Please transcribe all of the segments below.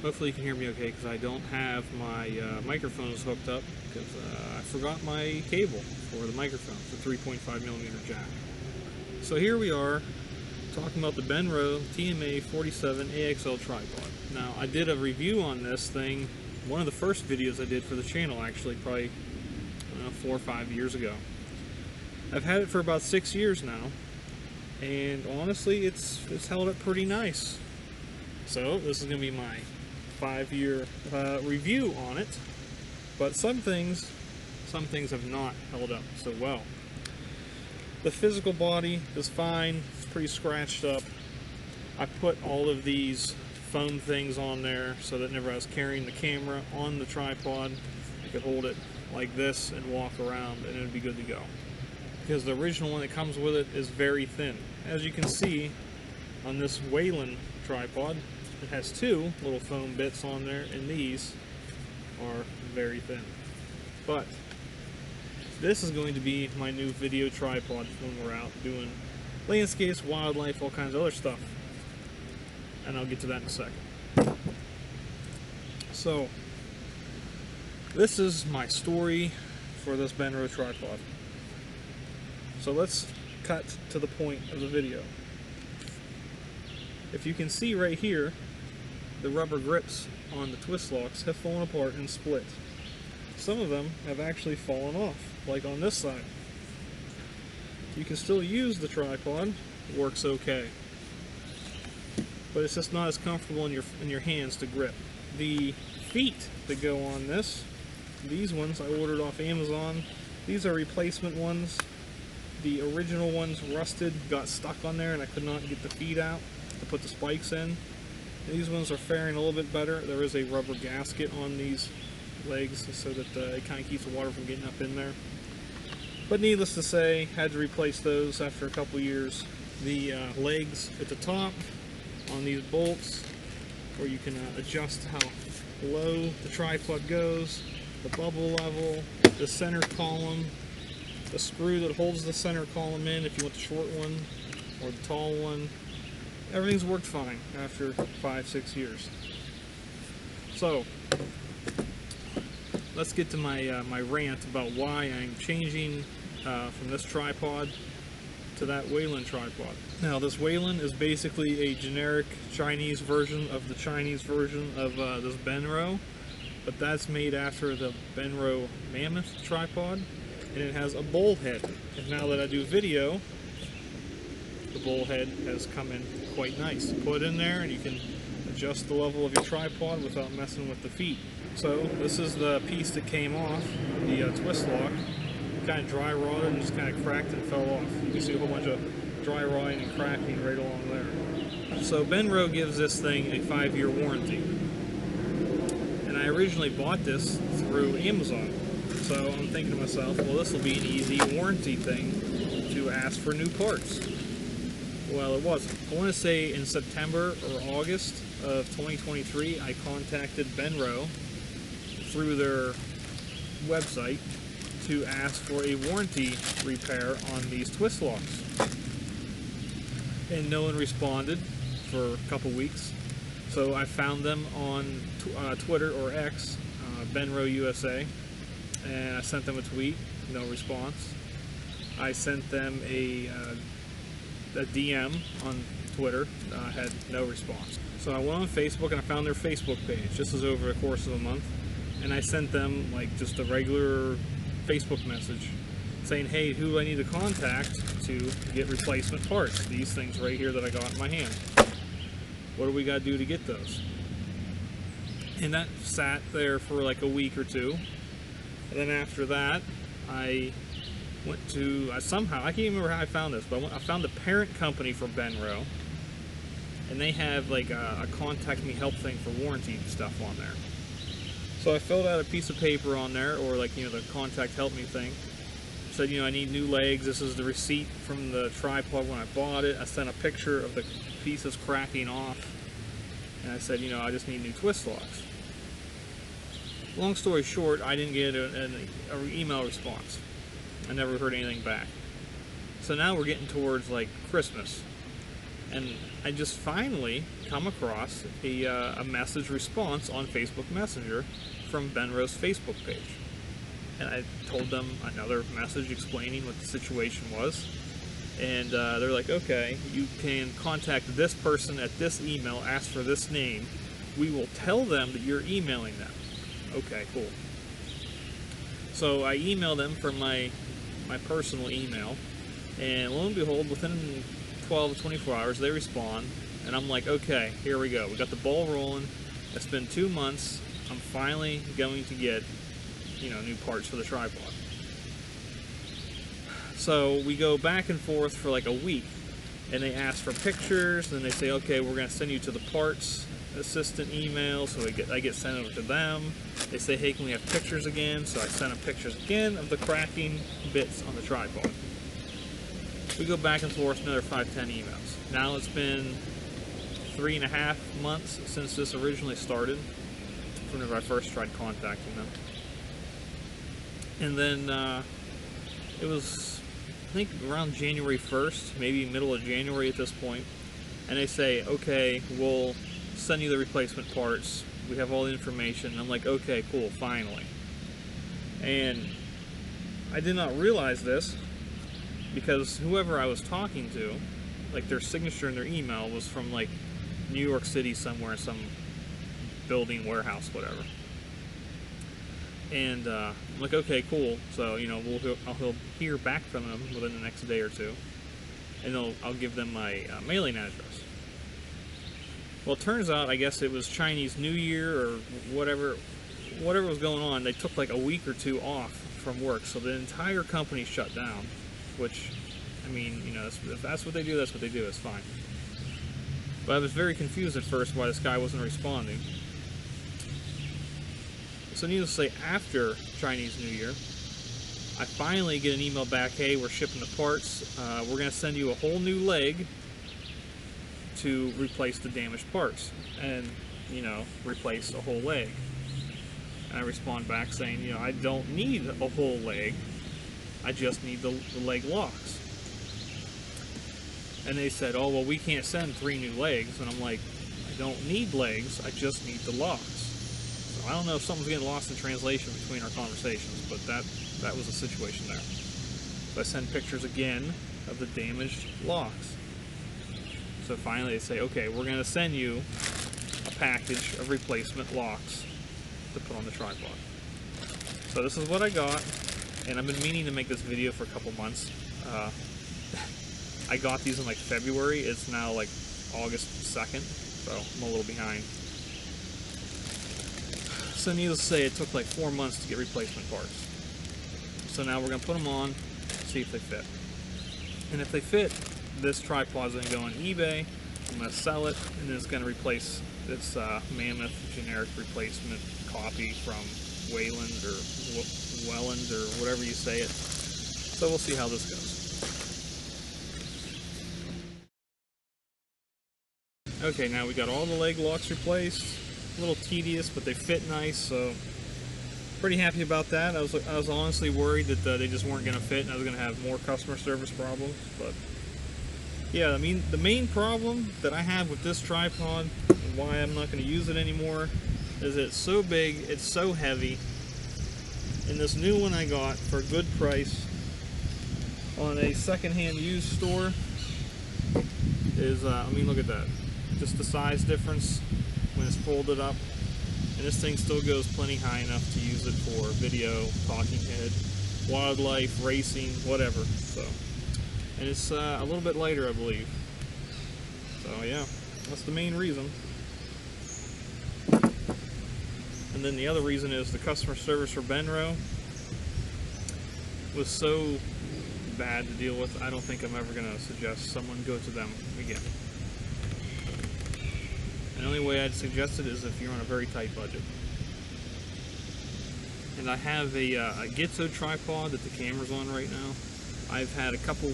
Hopefully you can hear me okay, because I don't have my microphones hooked up, because I forgot my cable for the microphone, the 3.5mm jack. So here we are, talking about the Benro TMA47AXL tripod. Now, I did a review on this thing, one of the first videos I did for the channel, actually, probably 4 or 5 years ago. I've had it for about 6 years now, and honestly, it's held up pretty nice. So this is going to be my 5-year review on it, but some things have not held up so well. The physical body is fine, it's pretty scratched up. I put all of these foam things on there so that whenever I was carrying the camera on the tripod, I could hold it like this and walk around and it would be good to go. Because the original one that comes with it is very thin. As you can see on this Woodland tripod, it has 2 little foam bits on there, and these are very thin. But this is going to be my new video tripod when we're out doing landscapes, wildlife, all kinds of other stuff. And I'll get to that in a second. So, this is my story for this Benro tripod. So let's cut to the point of the video. If you can see right here, the rubber grips on the twist locks have fallen apart and split. Some of them have actually fallen off, like on this side. You can still use the tripod, it works okay. But it's just not as comfortable in your hands to grip. The feet that go on this, these ones I ordered off Amazon. These are replacement ones. The original ones rusted, got stuck on there, and I could not get the feet out to put the spikes in. These ones are faring a little bit better. There is a rubber gasket on these legs so that it kind of keeps the water from getting up in there. But needless to say, had to replace those after a couple years. The legs at the top on these bolts, where you can adjust how low the tripod goes, the bubble level, the center column, the screw that holds the center column in if you want the short one or the tall one. Everything's worked fine after 5-6 years. So let's get to my my rant about why I'm changing from this tripod to that Woodland tripod. Now, this Woodland is basically a generic Chinese version of the Chinese version of this Benro, but that's made after the Benro Mammoth tripod, and it has a bowl head. And now that I do video, the bowl head has come in quite nice. You put it in there and you can adjust the level of your tripod without messing with the feet. So this is the piece that came off the twist lock. Kind of dry rotted and just kind of cracked and fell off. You can see a whole bunch of dry rotting and cracking right along there. So Benro gives this thing a 5-year warranty. And I originally bought this through Amazon. So I'm thinking to myself, well, this will be an easy warranty thing to ask for new parts. Well, it wasn't. I want to say in September or August of 2023, I contacted Benro through their website to ask for a warranty repair on these twist locks. And no one responded for a couple weeks. So I found them on Twitter or X, Benro USA, and I sent them a tweet, no response. I sent them a DM on Twitter, had no response. So I went on Facebook and I found their Facebook page. This was over the course of a month, and I sent them like just a regular Facebook message saying, hey, who do I need to contact to get replacement parts? These things right here that I got in my hand. What do we got to do to get those? And that sat there for like a week or two. And then after that, I went to, somehow, I can't even remember how I found this, but I found the parent company for Benro, and they have like a contact me help thing for warranty stuff on there. So I filled out a piece of paper on there, or like, you know, the contact help me thing. Said, you know, I need new legs. This is the receipt from the tripod when I bought it. I sent a picture of the pieces cracking off, and I said, you know, I just need new twist locks. Long story short, I didn't get an email response. I never heard anything back. So now we're getting towards like Christmas, And I just finally come across a message response on Facebook Messenger from Benro's Facebook page. And I told them another message explaining what the situation was. And they're like, okay, you can contact this person at this email, ask for this name. We will tell them that you're emailing them. Okay, cool. So I email them from my personal email, and lo and behold, within 12 to 24 hours, they respond, and I'm like, okay, here we go. We got the ball rolling. It's been 2 months. I'm finally going to get, new parts for the tripod. So we go back and forth for like a week, and they ask for pictures, and then they say, okay, we're going to send you to the parts assistant email, so I get sent over to them. They say, hey, can we have pictures again? So I send them pictures again of the cracking bits on the tripod. We go back and forth another 5-10 emails. Now it's been 3.5 months since this originally started, whenever I first tried contacting them. And then it was, I think, around January 1st, maybe middle of January at this point, and they say, okay, we'll send you the replacement parts. We have all the information. And I'm like, okay, cool, finally. And I did not realize this because whoever I was talking to, like their signature in their email was from like New York City somewhere, some building, warehouse, whatever. And I'm like, okay, cool. So, I'll hear back from them within the next day or two, and I'll give them my mailing address. Well, it turns out, I guess it was Chinese New Year or whatever was going on. They took like a week or 2 off from work, so the entire company shut down. Which, I mean, if that's what they do, that's what they do. It's fine. But I was very confused at first why this guy wasn't responding. So needless to say, after Chinese New Year, I finally get an email back, hey, we're shipping the parts. We're going to send you a whole new leg to replace the damaged parts and, replace a whole leg. And I respond back saying, I don't need a whole leg. I just need the leg locks. And they said, oh, well, we can't send 3 new legs. And I'm like, I don't need legs, I just need the locks. So I don't know if something's getting lost in translation between our conversations, but that was the situation there. So I send pictures again of the damaged locks. So finally they say, okay, we're going to send you a package of replacement locks to put on the tripod. So this is what I got, and I've been meaning to make this video for a couple months. I got these in like February. It's now like August 2nd, so I'm a little behind. So needless to say, it took like 4 months to get replacement parts. So now we're going to put them on, see if they fit. And if they fit, this tripod's going to go on eBay. I'm going to sell it, and then it's going to replace this mammoth generic replacement copy from Wayland or Welland or whatever you say it. So we'll see how this goes. Okay, now we got all the leg locks replaced. A little tedious, but they fit nice, so pretty happy about that. I was honestly worried that they just weren't going to fit and I was going to have more customer service problems, but yeah, I mean, the main problem that I have with this tripod and why I'm not going to use it anymore is it's so big, it's so heavy, and this new one I got for a good price on a secondhand used store is, I mean, look at that. Just the size difference when it's folded up, and this thing still goes plenty high enough to use it for video, talking head, wildlife, racing, whatever. So, and it's a little bit lighter, I believe. So yeah, that's the main reason. And then the other reason is the customer service for Benro was so bad to deal with. I don't think I'm ever going to suggest someone go to them again. The only way I'd suggest it is if you're on a very tight budget. And I have a Gitzo tripod that the camera's on right now. I've had a couple,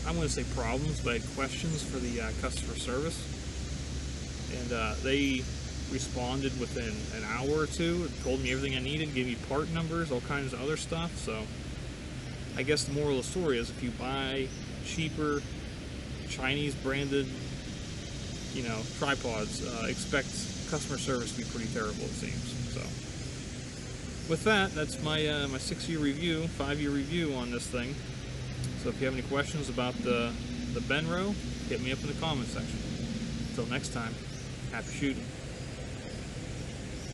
I wouldn't say problems, but I had questions for the customer service. And they responded within an hour or two, told me everything I needed, gave me part numbers, all kinds of other stuff. So I guess the moral of the story is if you buy cheaper Chinese branded you know, tripods, expect customer service to be pretty terrible, it seems. So with that, that's my my 6-year review, 5-year review on this thing. So if you have any questions about the Benro, hit me up in the comment section. Until next time, happy shooting.